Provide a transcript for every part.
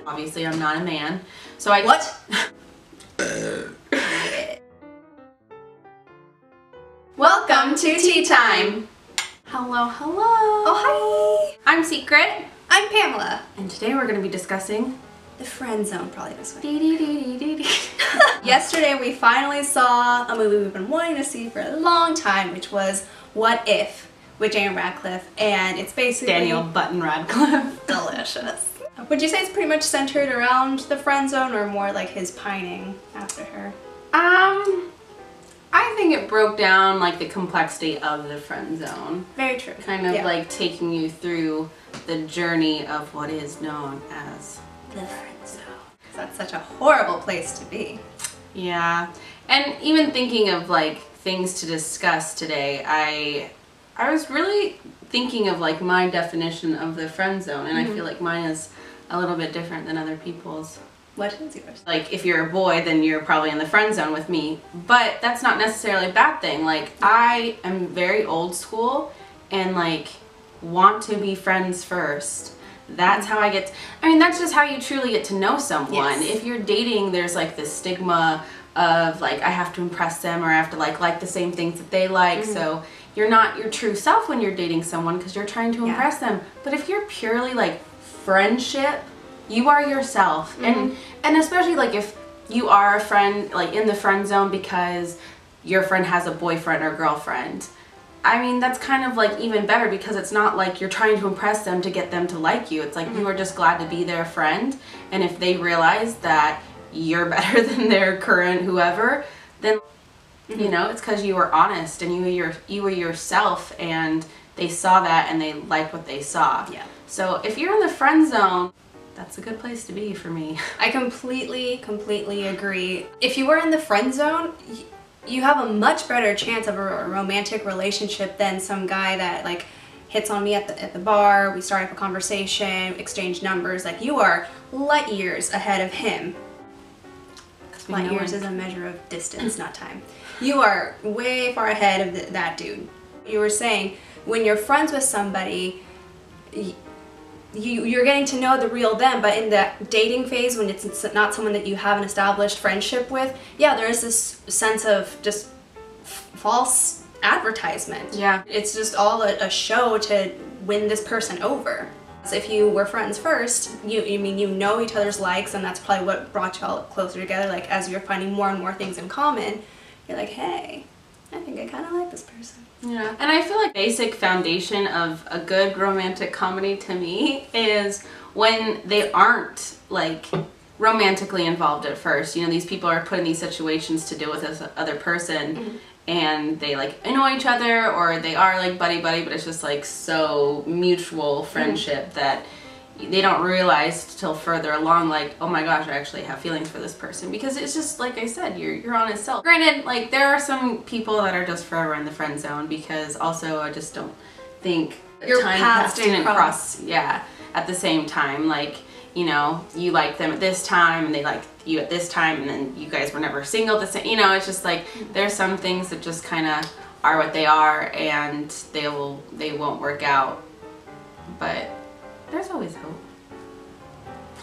Obviously, I'm not a man, so I... What? Welcome to Tea Time! Hello, hello! Oh, hi! I'm Secret. I'm Pamela. And today we're going to be discussing... The friend zone, probably this way. Dee-dee-dee-dee-dee-dee. Yesterday we finally saw a movie we've been wanting to see for a long time, which was What If? With Daniel Radcliffe, and it's basically... Daniel Button Radcliffe. Delicious. Would you say it's pretty much centered around the friend zone, or more like his pining after her? I think it broke down like the complexity of the friend zone. Very true. Kind of like taking you through the journey of what is known as the friend zone. That's such a horrible place to be. Yeah, and even thinking of like things to discuss today, I was really thinking of like my definition of the friend zone, and I feel like mine is a little bit different than other people's. What is yours? Like, if you're a boy, then you're probably in the friend zone with me, but that's not necessarily a bad thing. Like, I am very old school and like want to be friends first. That's how I get I mean, that's just how you truly get to know someone. Yes. If you're dating, there's like this stigma of like, I have to impress them, or I have to like the same things that they like. So you're not your true self when you're dating someone because you're trying to impress them. But if you're purely like friendship, you are yourself. And especially like if you are a friend, like in the friend zone because your friend has a boyfriend or girlfriend, I mean, that's kind of like even better, because it's not like you're trying to impress them to get them to like you. It's like you are just glad to be their friend, and if they realize that you're better than their current whoever, then you know, it's because you were honest and you were yourself, and they saw that and they liked what they saw. Yeah. So if you're in the friend zone, that's a good place to be for me. I completely agree. If you were in the friend zone, you have a much better chance of a romantic relationship than some guy that like hits on me at the bar, we start up a conversation, exchange numbers. Like, you are light years ahead of him. Light years is a measure of distance, not time. You are way far ahead of that dude. You were saying, when you're friends with somebody, you're getting to know the real them, but in the dating phase, when it's not someone that you have an established friendship with, yeah, there is this sense of just false advertisement. Yeah. It's just all a show to win this person over. So if you were friends first, you know each other's likes, and that's probably what brought you all closer together. Like, as you're finding more and more things in common, you're like, hey, I think I kind of like this person. Yeah, and I feel like basic foundation of a good romantic comedy to me is when they aren't like romantically involved at first. You know, these people are put in these situations to deal with this other person, and they like annoy each other, or they are like buddy-buddy, but it's just like so mutual friendship that they don't realize till further along, like, oh my gosh, I actually have feelings for this person, because it's just like I said, you're honest self. Granted, like, there are some people that are just forever in the friend zone, because also I just don't think Your time paths didn't cross at the same time. Like, you know, you like them at this time and they like you at this time, and then you guys were never single at the same, you know, it's just like there's some things that just kind of are what they are, and they won't work out, but there's always hope.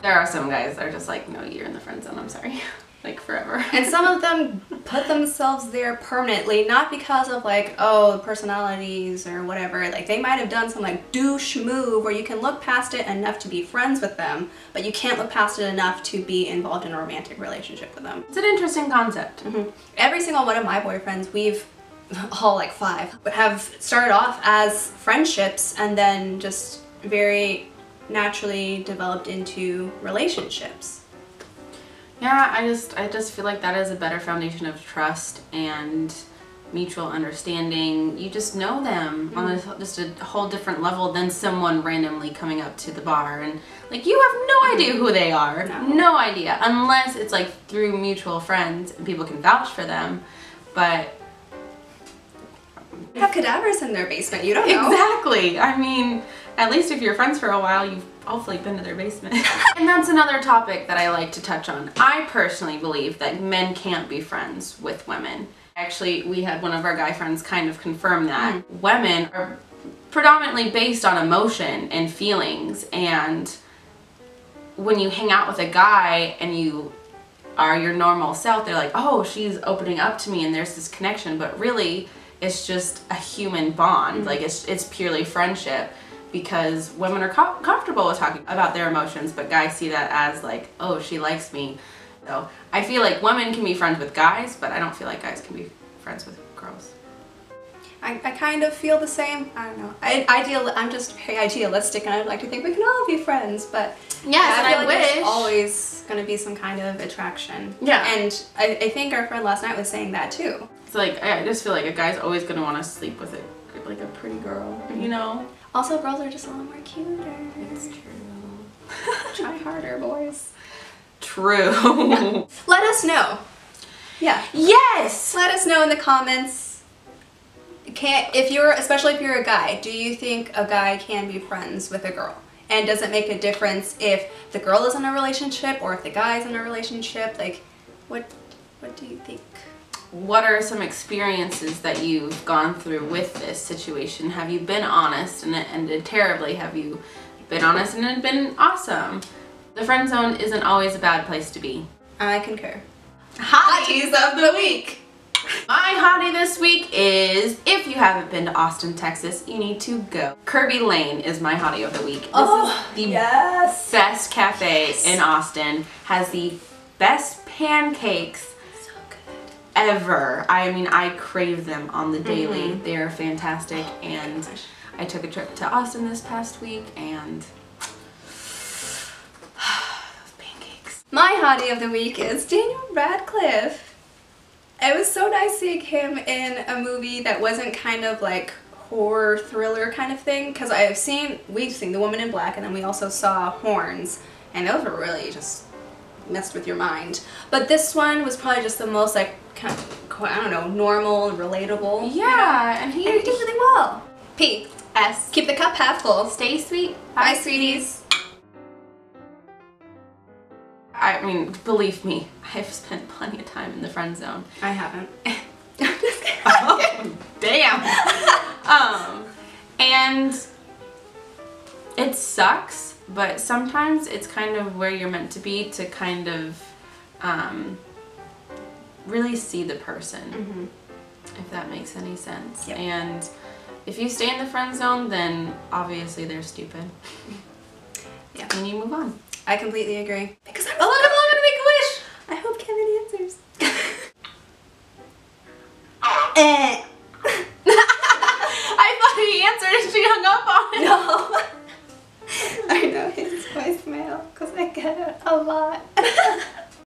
There are some guys that are just like, no, you're in the friend zone, I'm sorry. Like, forever. And some of them put themselves there permanently, not because of like, oh, personalities or whatever. Like, they might have done some like douche move where you can look past it enough to be friends with them, but you can't look past it enough to be involved in a romantic relationship with them. It's an interesting concept. Every single one of my boyfriends, we've all like 5, have started off as friendships and then just very naturally developed into relationships. Yeah, I just feel like that is a better foundation of trust and mutual understanding. You just know them on just a whole different level than someone randomly coming up to the bar and like, you have no idea who they are. No idea, unless it's like through mutual friends and people can vouch for them. But they have cadavers in their basement, you don't know. Exactly. I mean, at least if you're friends for a while, you've hopefully been to their basement. And that's another topic that I like to touch on. I personally believe that men can't be friends with women. Actually, we had one of our guy friends kind of confirm that. Women are predominantly based on emotion and feelings, and when you hang out with a guy and you are your normal self, they're like, oh, she's opening up to me and there's this connection, but really it's just a human bond. Like it's purely friendship, because women are comfortable with talking about their emotions, but guys see that as like, oh, she likes me. So I feel like women can be friends with guys, but I don't feel like guys can be friends with girls. I kind of feel the same. I don't know. I'm just very idealistic, and I'd like to think we can all be friends, but yes, I feel like wish. there's always going to be some kind of attraction. Yeah. And I think our friend last night was saying that too. It's like, I just feel like a guy's always going to want to sleep with like a pretty girl, you know? Also, girls are just a little more cuter. It's true. Try harder, boys. True. Let us know. Yeah. Yes! Let us know in the comments. Especially if you're a guy, do you think a guy can be friends with a girl? And does it make a difference if the girl is in a relationship or if the guy's in a relationship? Like, what do you think? What are some experiences that you've gone through with this situation? Have you been honest and it ended terribly? Have you been honest and it been awesome? The friend zone isn't always a bad place to be. I concur. Hotties of the week! My hottie this week is, if you haven't been to Austin, Texas, you need to go. Kirby Lane is my hottie of the week. This is the best cafe in Austin. Has the best pancakes ever. I mean, I crave them on the daily. They're fantastic, and I took a trip to Austin this past week, and those pancakes. My hottie of the week is Daniel Radcliffe. It was so nice seeing him in a movie that wasn't kind of like horror thriller kind of thing, because we've seen The Woman in Black, and then we also saw Horns, and those were really just messed with your mind. But this one was probably just the most like kind of, I don't know, normal and relatable. Yeah, you know? and he did really well. P.S. Keep the cup half full. Stay sweet. Bye, sweeties. I mean, believe me, I've spent plenty of time in the friend zone. I haven't. Oh, damn. And it sucks, but sometimes it's kind of where you're meant to be to kind of really see the person, if that makes any sense. Yep. And if you stay in the friend zone, then obviously they're stupid. Yeah. And you move on. I completely agree. Because I'm gonna make a wish. I hope Kevin answers. I thought he answered and she hung up on it. No. I know his voicemail because I get it a lot.